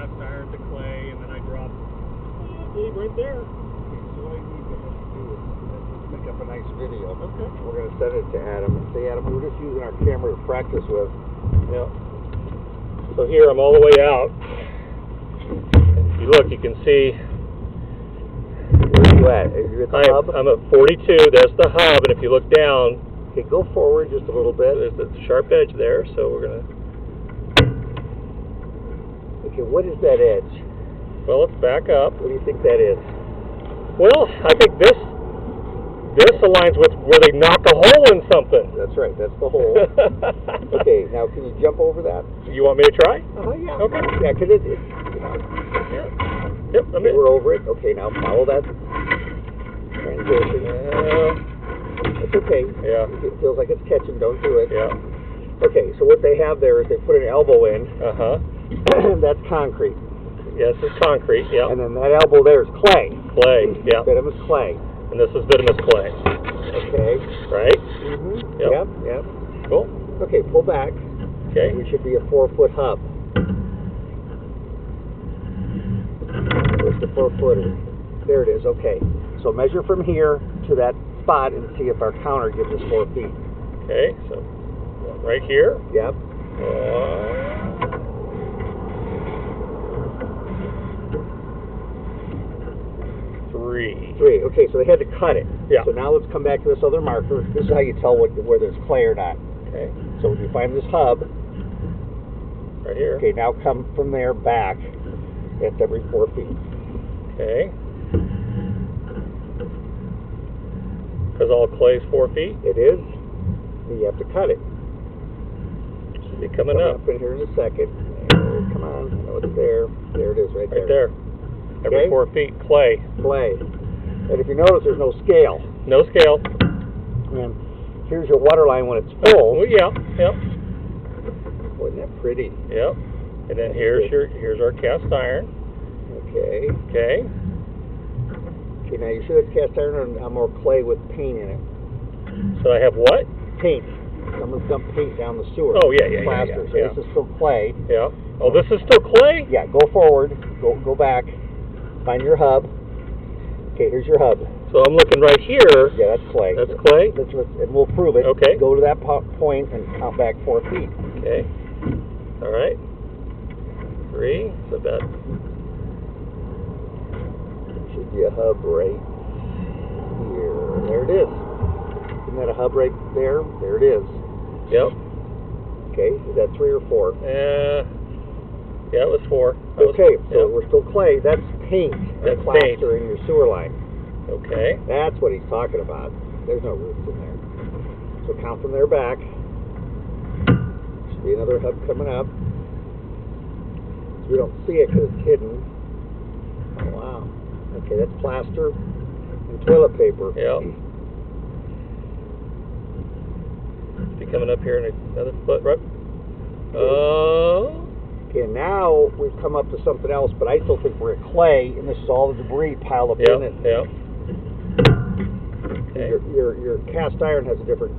cast iron to clay, and then I drop, I believe, right there. Okay, so what I need to do is let's make up a nice video. Okay. We're going to send it to Adam and say, Adam, we're just using our camera to practice with. Yeah. So here I'm all the way out. If you look, you can see. Where are you at? Are you at the hub? I'm at 42. That's the hub, and if you look down, Okay, go forward just a little bit. there's the sharp edge there. So we're gonna. Okay, what is that edge? Well, let's back up. What do you think that is? Well, I think this aligns with where they knock a hole in something. That's right, that's the hole. Okay, now can you jump over that? You want me to try? Yeah. Okay. Yeah, because you know. Yeah. Yep. I'm Okay, in. we're over it. Okay, now follow that transition. It's okay. Yeah. It feels like it's catching. Don't do it. Yeah. Okay, so what they have there is they put an elbow in. That's concrete. Yes, it's concrete. Yeah. And then that elbow there is clay. Clay. Yeah. Bituminous clay. And this is bituminous clay. Okay. Right? Mm-hmm. Yep. Yep. Cool. Okay, pull back. Okay. We should be a 4-foot hub. Where's the 4-footer? There it is. Okay. So measure from here to that spot and see if our counter gives us 4 feet. Okay. So right here. Yep. 3. Okay, so they had to cut it. Yeah. So now let's come back to this other marker. This is how you tell whether there's clay or not. Okay. So when you find this hub, right here. okay, now come from there back. That's every 4 feet. Okay. Because all clay's 4 feet. It is. You have to cut it. Should be coming up. in here in a second. There, come on. I know it's there. There it is, right there. Right there. Every Okay. 4 feet, clay. Clay. And if you notice, there's no scale. No scale. And here's your water line when it's full. Oh yeah. Yep. Wasn't that pretty? Yep. And then here's our cast iron. Okay. Okay. Okay, now you should have cast iron on more clay with paint in it. So I have what? Paint. Someone's dumped paint down the sewer. Oh yeah. Plaster. So Yeah. this is still clay. Yeah. Oh, this is still clay? Yeah, go forward. Go back. Find your hub. Okay, here's your hub. So I'm looking right here. Yeah, that's clay. That's clay? And we'll prove it. Okay. Go to that point and count back 4 feet. Okay. All right. 3. So that. Should be a hub right here. There it is. Isn't that a hub right there? There it is. Yep. Okay, is that 3 or 4? Yeah, it was 4. Okay, so we're still clay. That's paint. That's plaster in your sewer line. Okay. That's what he's talking about. There's no roots in there. So count from there back. Should be another hub coming up. So we don't see it because it's hidden. Oh, wow. Okay, that's plaster and toilet paper. Yep. Be coming up here in another foot, right? Okay, now we've come up to something else, but I still think we're at clay, and this is all the debris piled up in it. Yeah. Okay. Your cast iron has a different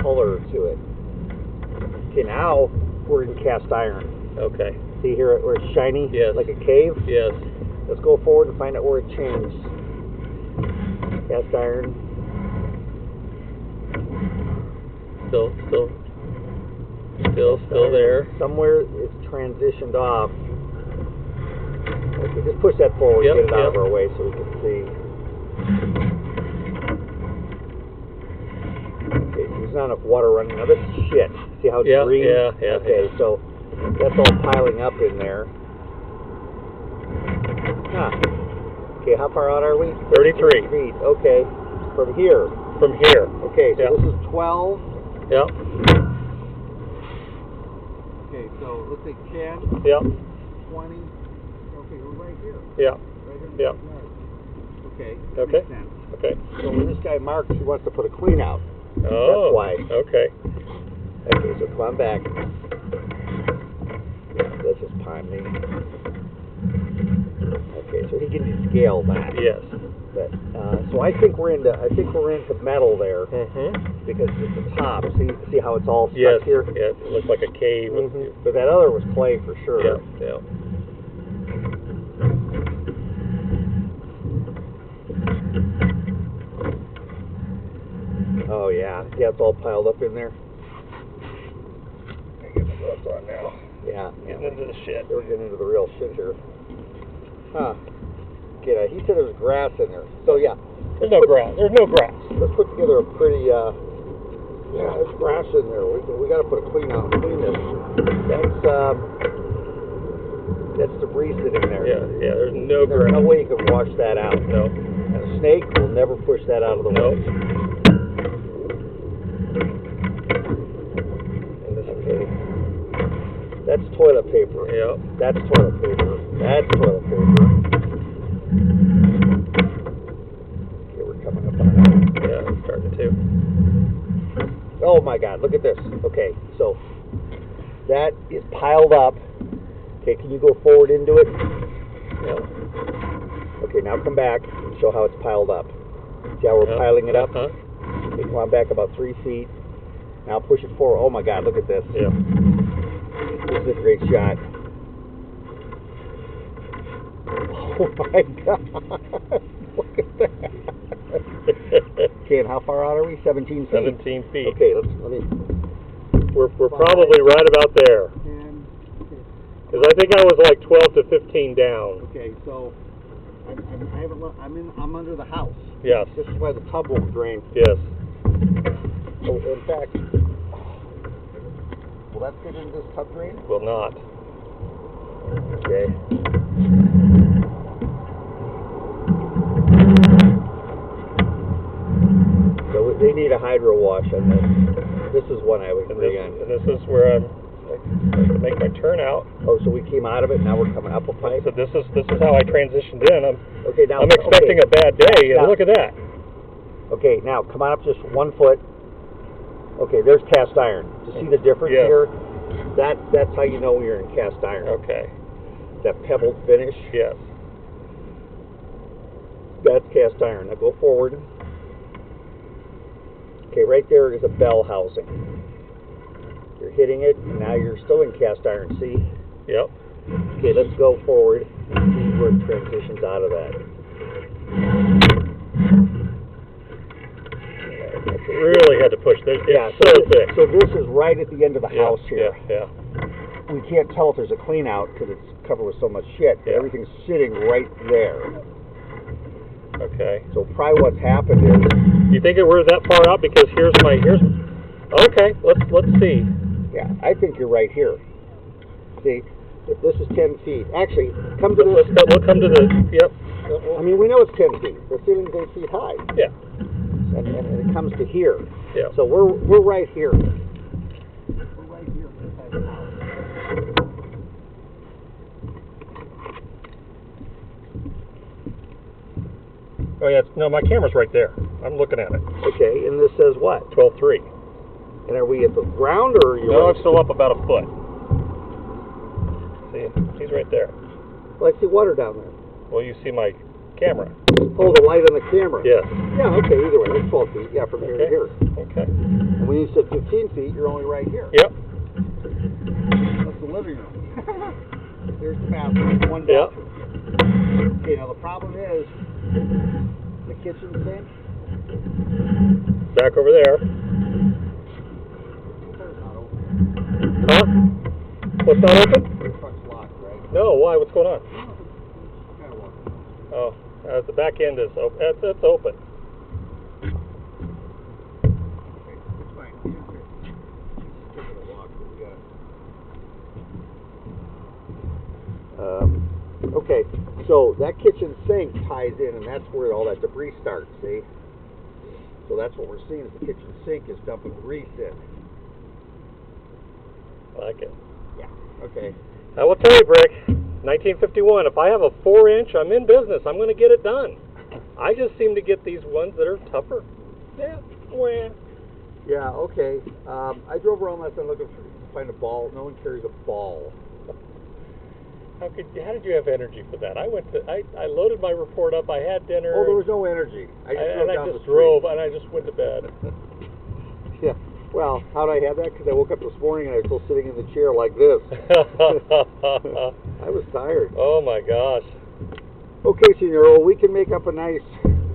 color to it. Okay, now we're in cast iron. Okay. See here where it's shiny? Yes. Like a cave? Yes. Let's go forward and find out where it changed. Cast iron. Still there. Somewhere it's transitioned off. Okay, just push that forward, Yep, get it out of yep. our way so we can see. Okay, there's not enough water running. Now this is shit. See how it's green? Yeah. Okay, so that's all piling up in there. Okay, how far out are we? 33. feet. Okay, from here. From here. Okay, so Yeah. this is 12. Yep. Okay, so let's say 10, Yep. 20. Okay, we're right here. Yeah. Right here in Yeah. the yard. Okay. Okay. Makes sense. Okay. So when this guy marks, he wants to put a clean out. Oh. That's why. Okay. Okay, so come on back. That's just pine me. Okay, so he can scale that. Yes. But so I think we're into metal there Mm-hmm. because it's the top. See how it's all stuck Yes. here. Yeah. It looks like a cave. But that other was clay for sure. Yeah. Oh yeah, it's all piled up in there. Getting the gloves on now. Yeah, Getting into the shit. we're getting into the real shit here. Huh. Okay, now he said there was grass in there. So yeah, There's no grass. There's no grass. let's put together a pretty, yeah, there's grass in there. We got to put a clean this. That's debris sitting there. Yeah, there's no There's grass. no way you can wash that out. No. And a snake will never push that out of the No. way. And this Okay. That's toilet paper. Yeah. That's toilet paper. That's toilet paper. Okay, we're coming up on it. Yeah, it's starting to. Oh my God, look at this. Okay, so that is piled up. Okay, can you go forward into it? Yeah. Okay, now come back and show how it's piled up. See how we're piling it up? Huh? Okay, come on back about 3 feet. Now push it forward. Oh my God, look at this. Yeah. This is a great shot. Oh my God. Look at that. Okay, and how far out are we? 17 feet? 17 feet. Okay, let me. We're probably right about there. 10. Because I think I was like 12 to 15 down. Okay, so I'm under the house. Yes. This is why the tub won't drain. Yes. Oh, in fact, will that fit in this tub drain? Will not. Okay. So they need a hydro wash on this. This is one I would agree on. And this is where I'm to make my turn out. Oh, so we came out of it. Now we're coming up a pipe. So this is how I transitioned in. Okay, now I'm expecting a bad day, and Now- look at that. Okay, now come on up just 1 foot. Okay, there's cast iron. Do you see the difference Yes. here? That's how you know you're in cast iron. Okay. That pebbled finish. Yes. That's cast iron. Now go forward. Okay, right there is a bell housing. You're hitting it, and now you're still in cast iron, see? Yep. Okay, let's go forward and see where it transitions out of that. Really had to push this. It's Yeah, so thick. So this is right at the end of the Yeah, house here. Yeah. We can't tell if there's a clean out because it's covered with so much shit. But Yeah. everything's sitting right there. Okay. So probably what's happened is, You think we're that far out? Because here's. Okay. Let's see. yeah, I think you're right here. See, if this is 10 feet. Actually, come to this. We'll come to the. Yep. I mean, we know it's 10 feet. The ceiling's 8 feet high. Yeah. And it comes to here. Yeah. So we're right here. We're right here inside the house. Oh yeah. No, my camera's right there. I'm looking at it. Okay, and this says what? 12.3. And are we at the ground or are you? No, I'm still up about a foot. See, he's right there. Well, I see water down there. Well, you see my camera. Oh, the light on the camera. Yes. Yeah, okay, either way, that's 12 feet. Yeah, from here to Okay. here. Okay. And when you said 15 feet, you're only right here. Yep. That's the living room. There's the bathroom. One Yep. bathroom. Okay, now the problem is the kitchen sink. Back over there. It's not open. Huh? What's not open? The truck's locked, right? No. Why? What's going on? Gotta walk. Oh, the back end is open. That's open. Okay, it's fine. It's okay. Just give it a walk, but we got okay, so that kitchen sink ties in, and that's where all that debris starts, see? So that's what we're seeing is the kitchen sink is dumping grease in. I like it. Yeah. Okay. I will tell you, Brick. 1951. If I have a 4-inch, I'm in business. I'm going to get it done. I just seem to get these ones that are tougher. Yeah. Wah. Yeah, okay. I drove around last night looking to find a ball. No one carries a ball. How did you have energy for that? I loaded my report up. I had dinner. Oh, there was no energy. I just drove down the street. drove and I just went to bed. Yeah. Well, how did I have that? Because I woke up this morning and I was still sitting in the chair like this. I was tired. Oh my gosh. Okay, Senor, we can make up a nice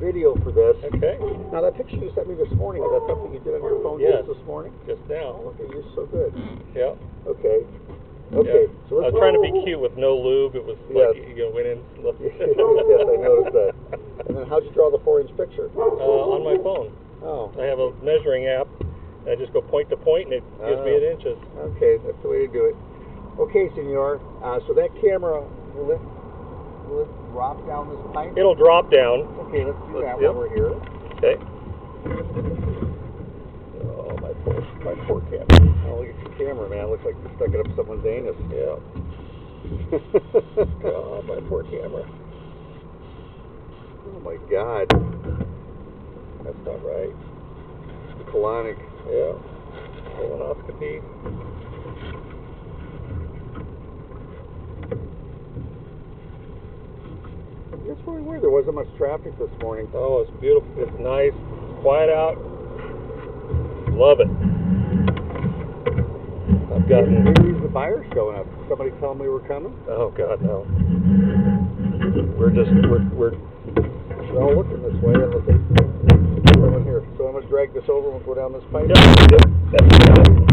video for this. Okay. Now, that picture you sent me this morning, is that something you did on your phone Yes. just this morning? Just now. Oh, okay, you're so good. Yeah. Okay. Okay, Yeah. so I let's was trying to be cute with no lube. It was like you went in. Yes, I noticed that. And then how'd you draw the 4-inch picture? On my phone. Oh, I have a measuring app. And I just go point to point, and it gives me in inches. okay, that's the way to do it. Okay, Senor, so that camera, will it drop down this pipe? It'll drop down. Okay, let's do that Yep. while we're here. Okay. Oh, my poor camera. Oh, look at your camera, man. It looks like you stuck it up someone's anus. Yeah. Oh, my poor camera. Oh, my God. That's not right. Colonic. Yeah. Colonoscopy. That's really weird. There wasn't much traffic this morning. Oh, it's beautiful. It's nice. It's quiet out. Love it. I've gotten. Maybe the buyers showing up. Somebody tell them we were coming. Oh God, no. We're They're all looking this way unless they someone here. So I'm gonna drag this over and we'll go down this pipe. Yep. That's it.